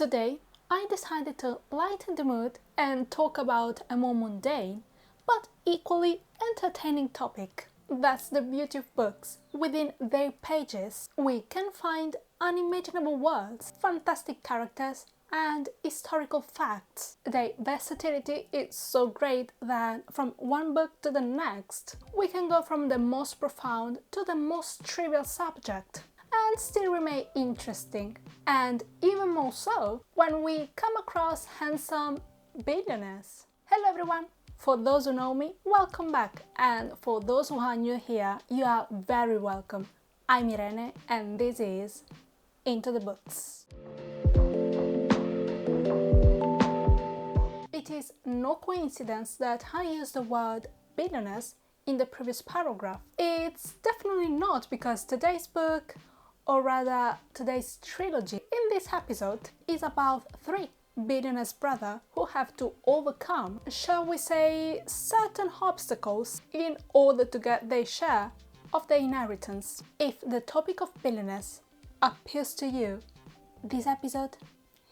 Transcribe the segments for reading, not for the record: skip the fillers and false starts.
Today, I decided to lighten the mood and talk about a more mundane, but equally entertaining topic. That's the beauty of books. Within their pages, we can find unimaginable worlds, fantastic characters, and historical facts. Their versatility is so great that from one book to the next, we can go from the most profound to the most trivial subject and still remain interesting. And even more so when we come across handsome billionaires. Hello everyone! For those who know me, welcome back, and for those who are new here, you are very welcome. I'm Irene and this is Into the Books. It is no coincidence that I used the word billionaires in the previous paragraph. It's definitely not because today's book, or rather today's trilogy in this episode, is about three billionaires' brothers who have to overcome, shall we say, certain obstacles in order to get their share of the inheritance. If the topic of billionaires appeals to you, this episode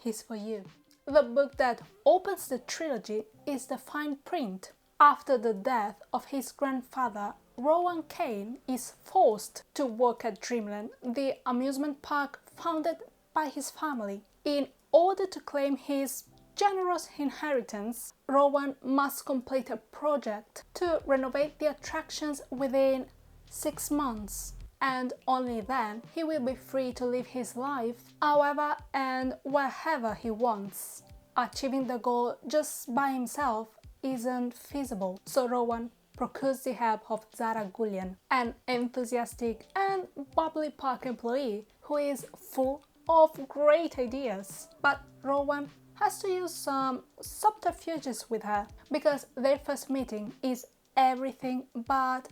is for you. The book that opens the trilogy is the fine print. After the death of his grandfather, Rowan Kane is forced to work at Dreamland, the amusement park founded by his family. In order to claim his generous inheritance, Rowan must complete a project to renovate the attractions within 6 months, and only then he will be free to live his life however and wherever he wants. Achieving the goal just by himself isn't feasible, so Rowan procures the help of Zara Gullion, an enthusiastic and bubbly park employee who is full of great ideas. But Rowan has to use some subterfuges with her because their first meeting is everything but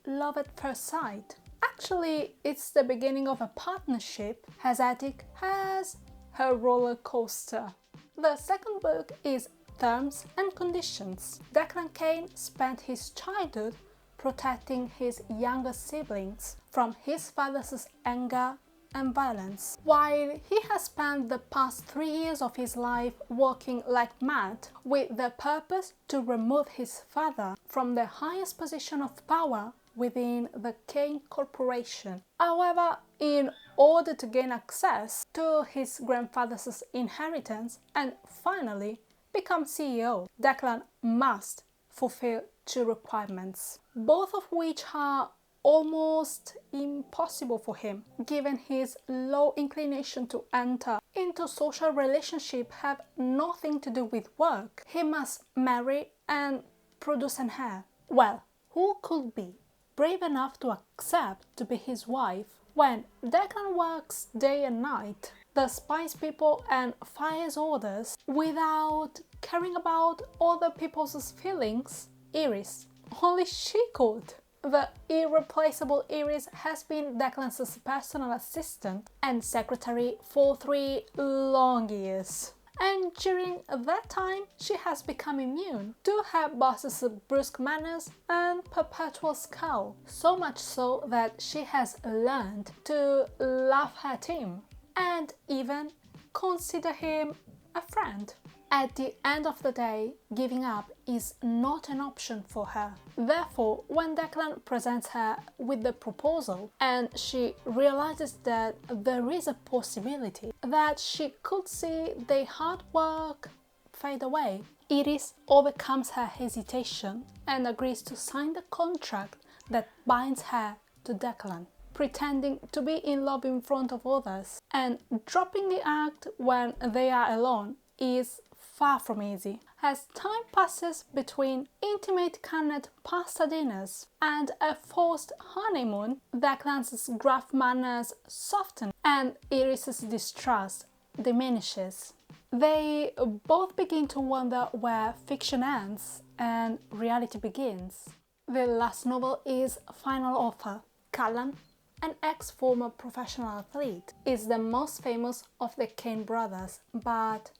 love at first sight. Actually, it's the beginning of a partnership as epic as her roller coaster. The second book is Terms and Conditions. Declan Kane spent his childhood protecting his younger siblings from his father's anger and violence, while he has spent the past 3 years of his life working like mad with the purpose to remove his father from the highest position of power within the Kane Corporation. However, in order to gain access to his grandfather's inheritance and finally become CEO, Declan must fulfill two requirements, both of which are almost impossible for him, given his low inclination to enter into social relationships have nothing to do with work. He must marry and produce an heir. Well, who could be brave enough to accept to be his wife when Declan works day and night, despises people and fires orders without caring about other people's feelings? Iris. Only she could. The irreplaceable Iris has been Declan's personal assistant and secretary for 3 long years. And during that time, she has become immune to her boss's brusque manners and perpetual scowl, so much so that she has learned to laugh at him and even consider him a friend. At the end of the day, giving up is not an option for her. Therefore, when Declan presents her with the proposal and she realizes that there is a possibility that she could see their hard work fade away, Iris overcomes her hesitation and agrees to sign the contract that binds her to Declan, pretending to be in love in front of others, and dropping the act when they are alone is far from easy. As time passes between intimate canned pasta dinners and a forced honeymoon, Declan's gruff manners soften and Iris's distrust diminishes. They both begin to wonder where fiction ends and reality begins. The last novel is Final Offer. Callan, an ex-former professional athlete, is the most famous of the Kane brothers, but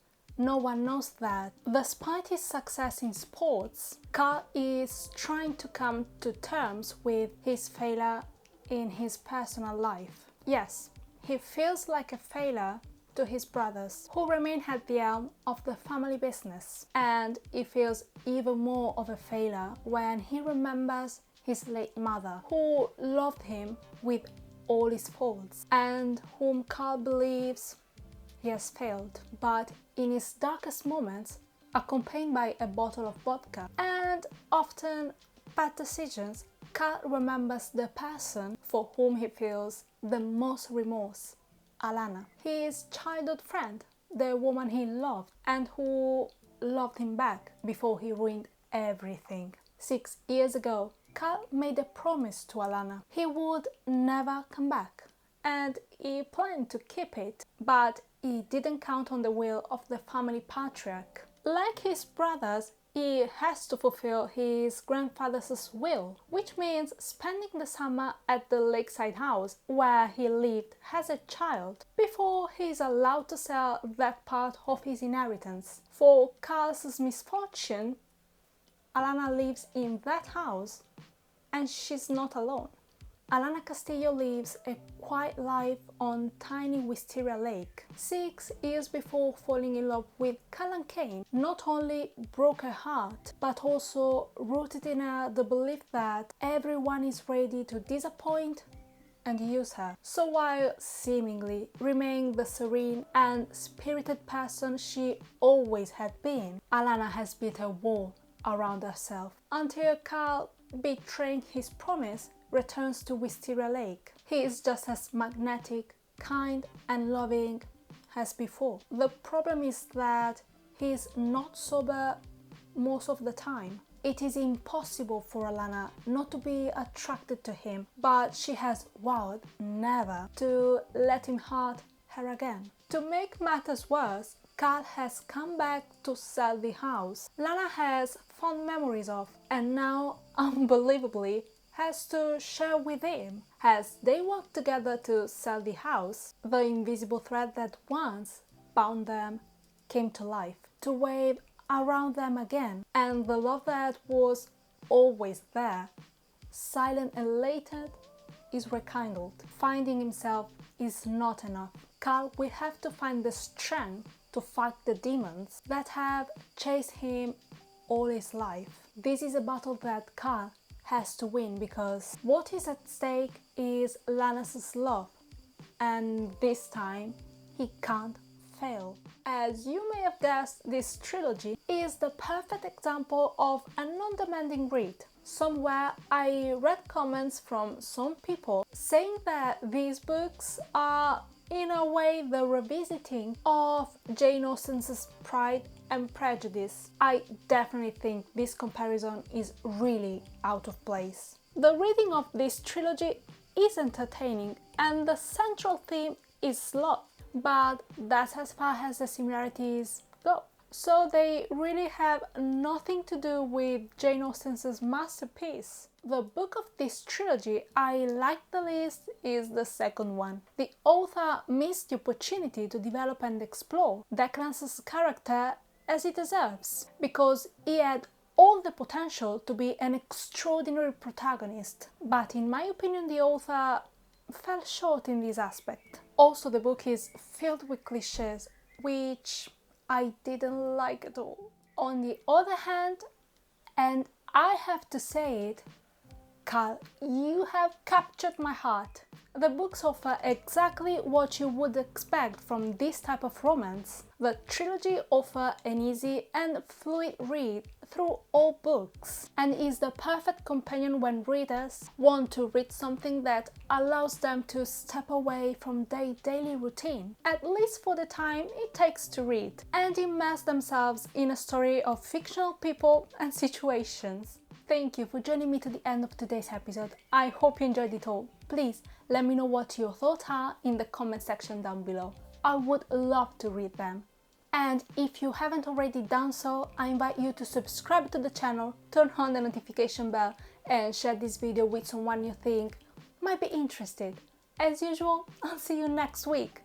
no one knows that, despite his success in sports, Carl is trying to come to terms with his failure in his personal life. Yes, he feels like a failure to his brothers, who remain at the helm of the family business. And he feels even more of a failure when he remembers his late mother, who loved him with all his faults and whom Carl believes he has failed. But in his darkest moments, accompanied by a bottle of vodka and often bad decisions, Carl remembers the person for whom he feels the most remorse, Alana, his childhood friend, the woman he loved and who loved him back before he ruined everything. 6 years ago, Carl made a promise to Alana. He would never come back, and he planned to keep it, but he didn't count on the will of the family patriarch. Like his brothers, he has to fulfill his grandfather's will, which means spending the summer at the lakeside house where he lived as a child before he is allowed to sell that part of his inheritance. For Carl's misfortune, Alana lives in that house and she's not alone. Alana Castillo lives a quiet life on tiny Wisteria Lake. 6 years before falling in love with Callan Kane not only broke her heart, but also rooted in her the belief that everyone is ready to disappoint and use her. So while seemingly remaining the serene and spirited person she always had been, Alana has built a wall around herself until Carl, betraying his promise, returns to Wisteria Lake. He is just as magnetic, kind and loving as before. The problem is that he is not sober most of the time. It is impossible for Alana not to be attracted to him, but she has vowed never to let him hurt her again. To make matters worse, Carl has come back to sell the house Lana has fond memories of, and now, unbelievably, has to share with him. As they work together to sell the house, the invisible thread that once bound them came to life, to wave around them again, and the love that was always there, silent and latent, is rekindled. Finding himself is not enough. Carl will have to find the strength to fight the demons that have chased him all his life. This is a battle that Carl has to win, because what is at stake is Lana's love, and this time he can't fail. As you may have guessed, this trilogy is the perfect example of a non-demanding read. Somewhere I read comments from some people saying that these books are in a way the revisiting of Jane Austen's Pride and Prejudice. I definitely think this comparison is really out of place. The reading of this trilogy is entertaining and the central theme is love, but that's as far as the similarities go. So they really have nothing to do with Jane Austen's masterpiece. The book of this trilogy I like the least is the second one. The author missed the opportunity to develop and explore Declan's character as he deserves, because he had all the potential to be an extraordinary protagonist. But in my opinion, the author fell short in this aspect. Also, the book is filled with cliches, which I didn't like at all. On the other hand, and I have to say it, Carl, you have captured my heart. The books offer exactly what you would expect from this type of romance. The trilogy offers an easy and fluid read through all books, and is the perfect companion when readers want to read something that allows them to step away from their daily routine, at least for the time it takes to read, and immerse themselves in a story of fictional people and situations. Thank you for joining me to the end of today's episode. I hope you enjoyed it all. Please let me know what your thoughts are in the comment section down below. I would love to read them. And if you haven't already done so, I invite you to subscribe to the channel, turn on the notification bell and share this video with someone you think might be interested. As usual, I'll see you next week.